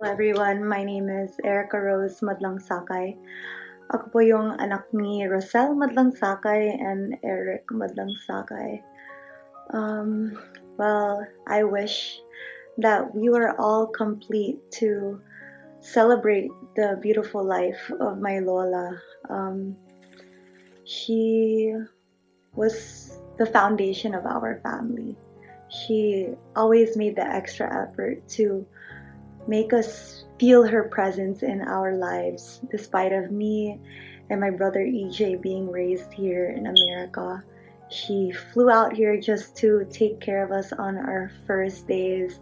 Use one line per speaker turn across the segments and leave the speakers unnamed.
Hello everyone, my name is Erica Rose Madlang Sakay. Ako po yung anak ni Rosel Madlang Sakay and Eric Madlang Sakay. Well, I wish that we were all complete to celebrate the beautiful life of my Lola. She was the foundation of our family. She always made the extra effort to make us feel her presence in our lives, despite of me and my brother EJ being raised here in America. She flew out here just to take care of us on our first days,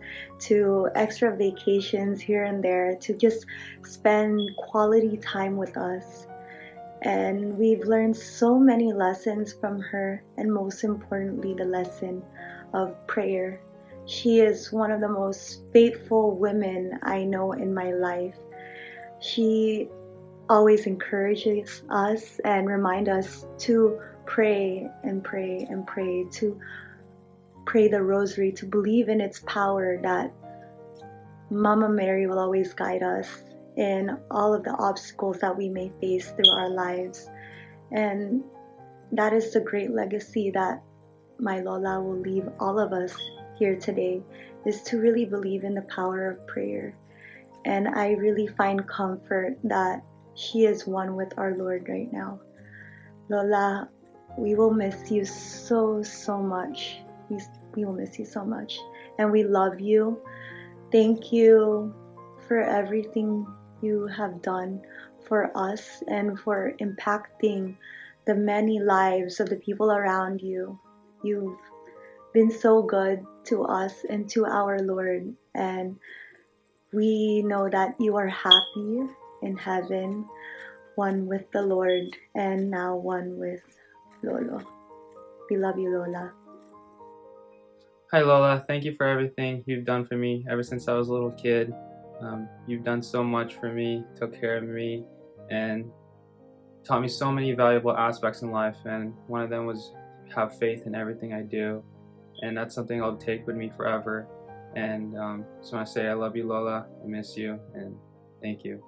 to extra vacations here and there, to just spend quality time with us. And we've learned so many lessons from her, and most importantly, the lesson of prayer. She is one of the most faithful women I know in my life. She always encourages us and reminds us to pray and pray and pray, to pray the rosary, to believe in its power, that Mama Mary will always guide us in all of the obstacles that we may face through our lives. And that is the great legacy that my Lola will leave all of us here today, is to really believe in the power of prayer. And I really find comfort that she is one with our Lord right now. Lola, we will miss you so much. We will miss you so much. And we love you. Thank you for everything you have done for us and for impacting the many lives of the people around you. You've been so good to us and to our Lord, and we know that you are happy in heaven, one with the Lord and now one with Lolo. We love you, Lola.
Hi Lola, thank you for everything you've done for me ever since I was a little kid. You've done so much for me, took care of me, and taught me so many valuable aspects in life, and one of them was have faith in everything I do, and that's something I'll take with me forever. And just want to say I love you, Lola. I miss you, and thank you.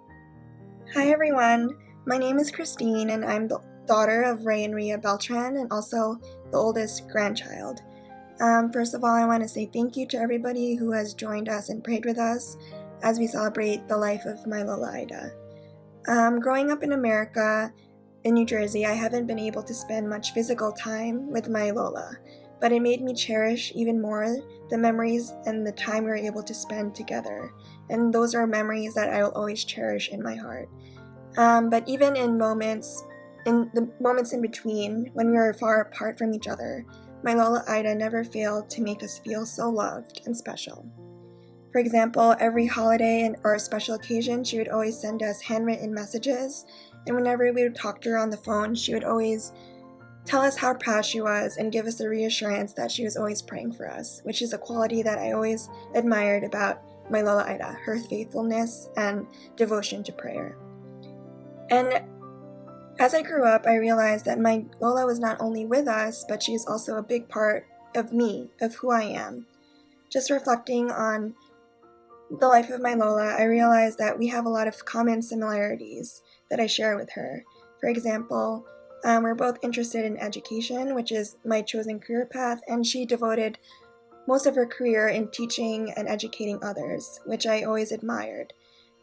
Hi everyone, my name is Christine and I'm the daughter of Ray and Ria Beltran and also the oldest grandchild. First of all, I want to say thank you to everybody who has joined us and prayed with us as we celebrate the life of my Adelaida. Growing up in America, in New Jersey, I haven't been able to spend much physical time with my Lola, but it made me cherish even more the memories and the time we were able to spend together. And those are memories that I will always cherish in my heart. But even in the moments in between, when we were far apart from each other, my Lola Ida never failed to make us feel so loved and special. For example, every holiday or special occasion, she would always send us handwritten messages, and whenever we would talk to her on the phone, she would always tell us how proud she was and give us the reassurance that she was always praying for us, which is a quality that I always admired about my Lola Ida, her faithfulness and devotion to prayer. And as I grew up, I realized that my Lola was not only with us, but she is also a big part of me, of who I am. Just reflecting on the life of my Lola, I realized that we have a lot of common similarities that I share with her. For example, we're both interested in education, which is my chosen career path, and she devoted most of her career in teaching and educating others, which I always admired.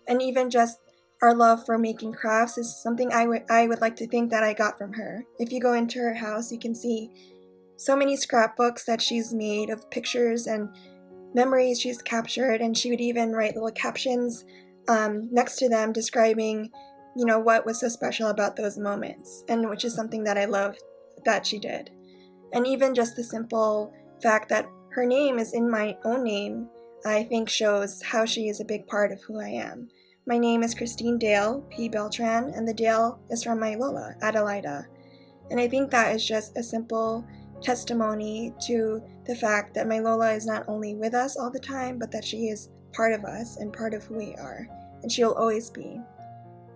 And even just our love for making crafts is something I would like to think that I got from her. If you go into her house, you can see so many scrapbooks that she's made of pictures and memories she's captured, and she would even write little captions next to them describing, what was so special about those moments, and which is something that I love that she did. And even just the simple fact that her name is in my own name, I think shows how she is a big part of who I am. My name is Christine Dale P. Beltran, and the Dale is from my Lola, Adelaida. And I think that is just a simple testimony to the fact that my Lola is not only with us all the time, but that she is part of us and part of who we are, and she will always be.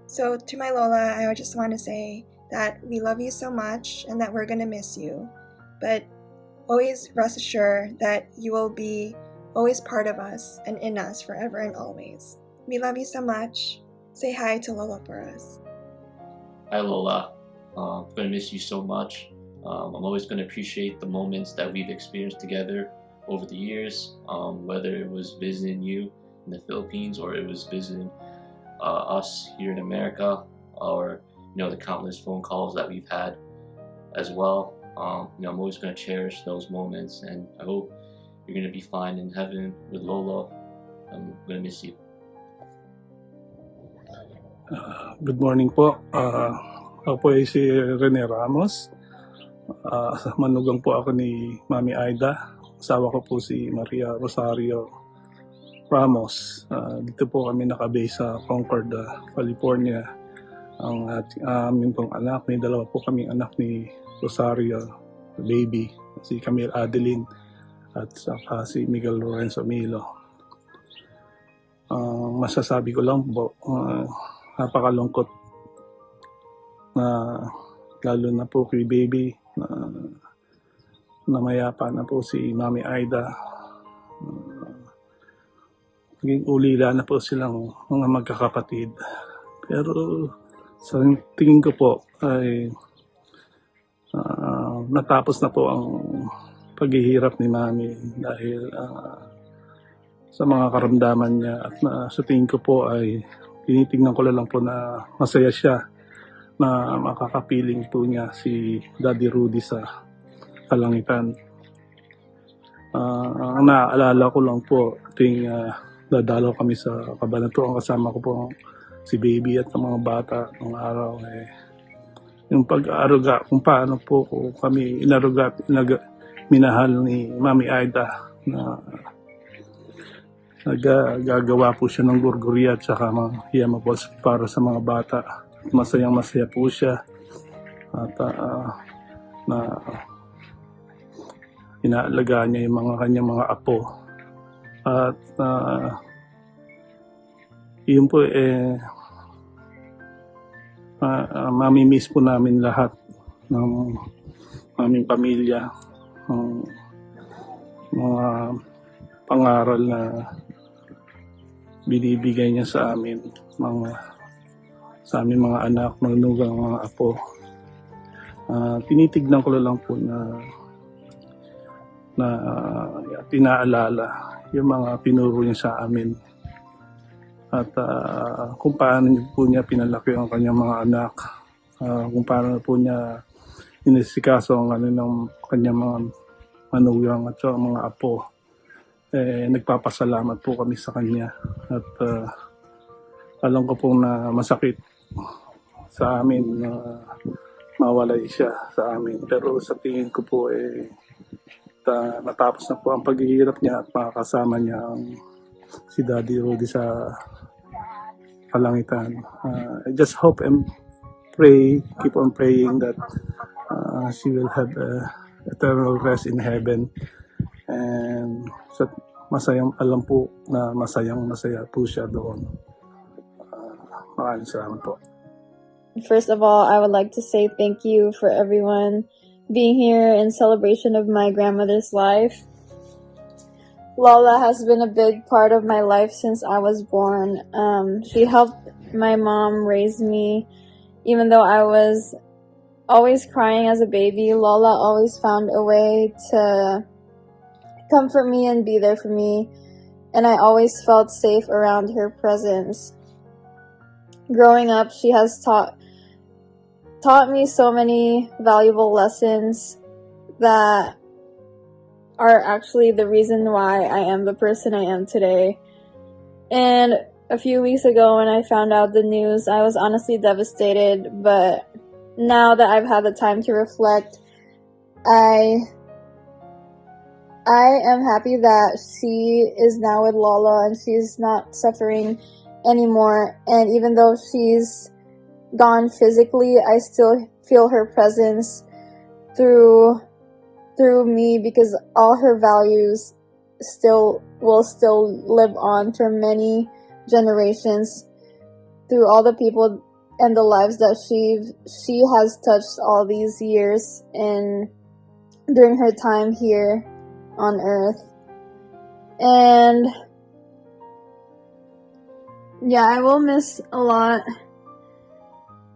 So to my Lola, I just want to say that we love you so much and that we're going to miss you, but always rest assured that you will be always part of us and in us forever and always. We love you so much. Say hi to Lola for us.
Hi Lola, I'm gonna miss you so much. I'm always gonna appreciate the moments that we've experienced together over the years, whether it was visiting you in the Philippines or it was visiting us here in America, or the countless phone calls that we've had as well. I'm always gonna cherish those moments, and I hope you're gonna be fine in heaven with Lola. I'm gonna miss you.
Good morning po. Ako po ay si Rene Ramos. Manugang po ako ni Mami Aida. Asawa ko po si Maria Rosario Ramos. Dito po kami nakabase sa Concord, California. Ang aming pong anak, may dalawa po kaming anak ni Rosario, baby, si Camille Adeline at saka si Miguel Lorenzo Milo. Masasabi ko lang po, napakalungkot na lalo na po kay baby na namayapa na po si Mami Aida. Naging ulila na po silang mga magkakapatid. Pero sa tingin ko po ay natapos na po ang paghihirap ni Mami dahil sa mga karamdaman niya, at sa tingin ko po ay tinitingnan ko lang po na masaya siya na makakapiling po niya si Daddy Rudy sa kalangitan. Ang naaalala ko lang po, ting dadalaw kami sa Cabanatuan, kasama ko po si baby at ang mga bata ng araw, yung pag-aaruga kung paano po kami inaruga at minahal ni Mami Aida, na gagawa po siya ng gurgurya at saka mga yamabos para sa mga bata. Masayang masaya po siya at na inaalagaan niya yung mga kanyang mga apo. At yun po mamimiss po namin lahat ng aming pamilya, ng mga pangaral na binibigay niya sa amin, sa aming mga anak, manugang mga apo. Tinitignan ko lang po na tinaalala yung mga tinuro niya sa amin, at kung paano po niya pinalaki ang kanyang mga anak, kung paano po niya inisikaso ang kanyang mga manugang at sa mga apo. Nagpapasalamat po kami sa kanya, at alam ko po na masakit sa amin na mawalay siya sa amin, pero sa tingin ko po natapos na po ang paghihirap niya at makakasama niya si Daddy Rudy sa kalangitan. I just hope and pray, keep on praying that she will have eternal rest in heaven. And alam po na masaya po siya doon. Maraming salamat po.
First of all, I would like to say thank you for everyone being here in celebration of my grandmother's life. Lola has been a big part of my life since I was born. She helped my mom raise me. Even though I was always crying as a baby, Lola always found a way to comfort me and be there for me, and I always felt safe around her presence. Growing up, she has taught me so many valuable lessons that are actually the reason why I am the person I am today. And a few weeks ago when I found out the news, I was honestly devastated, but now that I've had the time to reflect, I am happy that she is now with Lola and she's not suffering anymore. And even though she's gone physically, I still feel her presence through me, because all her values will still live on for many generations through all the people and the lives that she has touched all these years and during her time here on earth. And Yeah, I will miss a lot.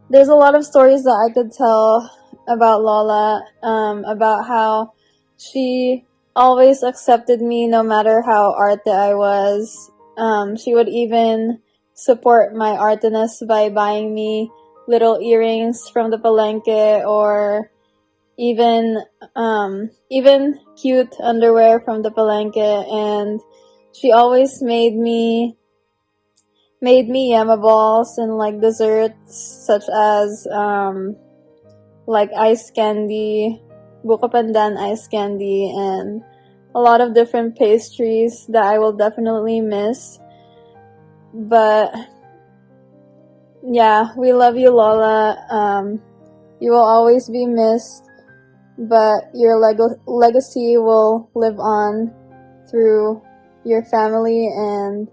There's a lot of stories that I could tell about Lola, about how she always accepted me no matter how arte I was. She would even support my artiness by buying me little earrings from the palenque, or even cute underwear from the palenque. And she always made me yama balls and like desserts such as like ice candy, buko pandan ice candy, and a lot of different pastries that I will definitely miss. But yeah, we love you, Lola. You will always be missed, but your legacy will live on through your family and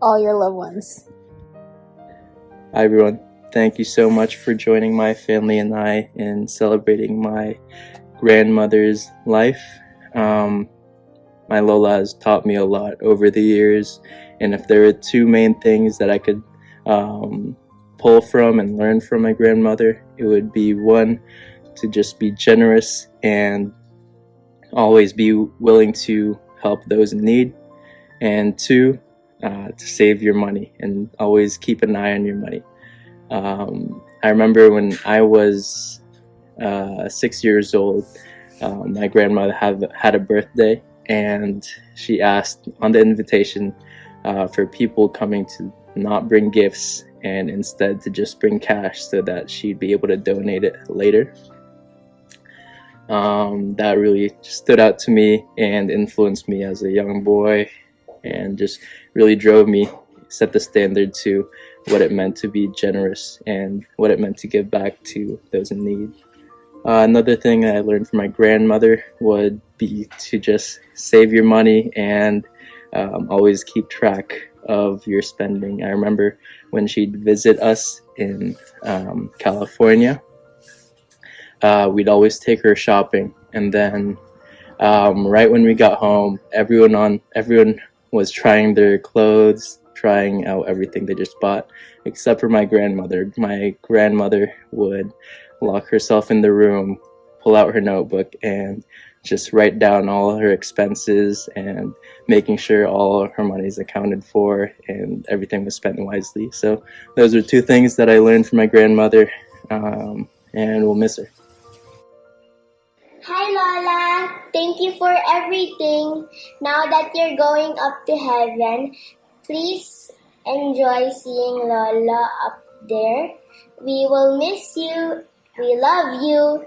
all your loved ones.
Hi everyone, thank you so much for joining my family and I in celebrating my grandmother's life. My Lola has taught me a lot over the years, and if there are two main things that I could pull from and learn from my grandmother, it would be one, to just be generous and always be willing to help those in need, and two, to save your money and always keep an eye on your money. I remember when I was 6 years old, my grandmother had a birthday, and she asked on the invitation for people coming to not bring gifts and instead to just bring cash so that she'd be able to donate it later. That really stood out to me and influenced me as a young boy, and just really drove me, set the standard to what it meant to be generous and what it meant to give back to those in need. Another thing that I learned from my grandmother would be to just save your money and always keep track of your spending. I remember when she'd visit us in California, we'd always take her shopping, and then right when we got home, everyone was trying their clothes, trying out everything they just bought, except for my grandmother. My grandmother would lock herself in the room, pull out her notebook, and just write down all her expenses and making sure all her money is accounted for and everything was spent wisely. So those are two things that I learned from my grandmother, and we'll miss her.
Hi Lola, thank you for everything. Now that you're going up to heaven, please enjoy seeing Lola up there. We will miss you. We love you.